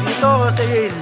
Dito sa Yale.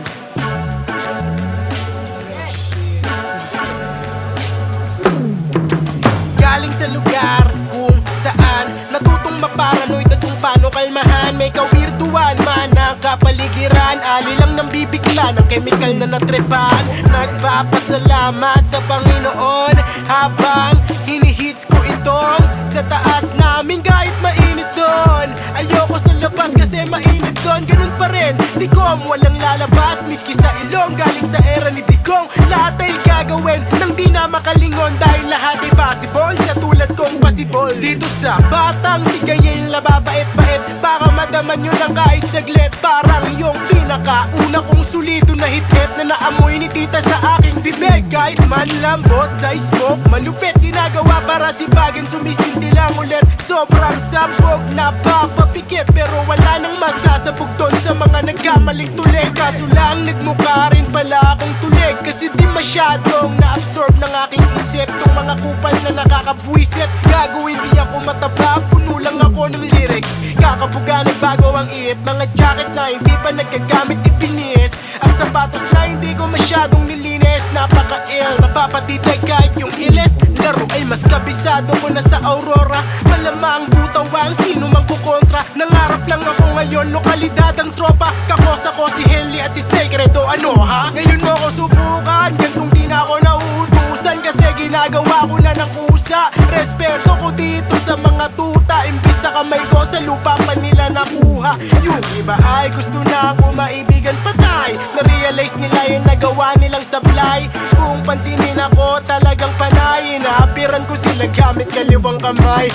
Galing sa lugar kung saan natutong maparanoid at kung paano kalmahan. May kawirtuhan man ang kapaligiran. Ali lang ng bibigla ng chemical na natrepan. Nagpapasalamat sa Panginoon habang hinihits ko itong sa taas namin kahit mainit doon. Ayoko sa labas kasi mainit doon. Ganun pa rin, tikom walang lalabas. Miski sa ilong galing sa era ni Digong. Lahat ay gagawin nang di na makalingon dahil lahat ay possible sa tulad kong possible. Dito sa batang tigayil na babait-bait, baka madaman nyo lang kahit saglit. Parang yung pinakauna kong sulido na hit-hit na naamoy ni tita sa aking bibig. Kahit man lambot sa smoke, malupit ginagawa para si Bagan sumisindi lang ulit. Sobrang sabog, napapapikit pero wala nang masasabog doon sa mga nagkamaling tulig. Kaso lang nagmukha rin pala akong tulig kasi di masyadong na-absorb ng aking isip tong mga kupal na nakakabwisit. Gagawin di ako mataba, puno lang ako ng lyrics. Kakabuga nagbago ang ihip, mga jacket na hindi pa nagkagamit ibinis. At sapatos na hindi ko masyadong nilinis. Napaka-ill, napapatitay kahit yung ilis. Laro ay mas kabisado ko na sa Aurora. Malamang butawang sino mang kukontra. Nangarap lang ako ngayon, lokalidad ang tropa. Kakosa ko si Henley at si Segredo. Ano ha? Ngayon mo ko subukan, gantong di na ako nauutusan. Kasi ginagawa ko na ng kusa. Respeto ko dito sa mga tuta. Imbis sa kamay ko sa lupa pa nila nakuha. Yung iba ay gusto na ako maibigan patay. Na-realize nila yung nagawa nilang sablay. Kung pansinin ako talagang panay. Naapiran ko sila gamit kaliwang kamay.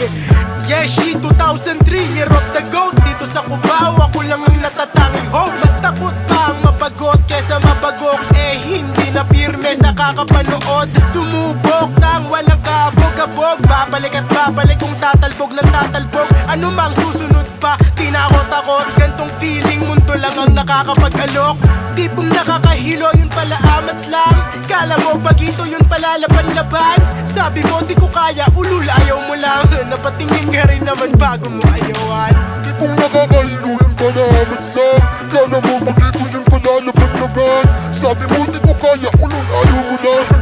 Yes, she 2003, year of the goat. Dito sa Cubao, ako lang ang natatanging hope. Mas takot pa ang mapagot kesa mapagok. Eh hindi na pirme sa kakapanood. Sumubok nang walang kabog-kabog. Babalik at babalik kung tatalbog ng tatalbog. Ano mang susunod pa, di na ako takot. Gantong feeling, mundo lang ang nakakapag-alok. Tipong nakakahilo, yun pala amats lang. Kala mo pag ito yun pala laban-laban. Sabi mo di ko kaya, ulul ayaw mo lang. Napatingin ka rin naman bago mo ayawan. Tipong nakakahilo, yun pala amats lang. Kala mo pag ito yun pala laban-laban. Sabi mo di ko kaya, ulul ayaw mo lang.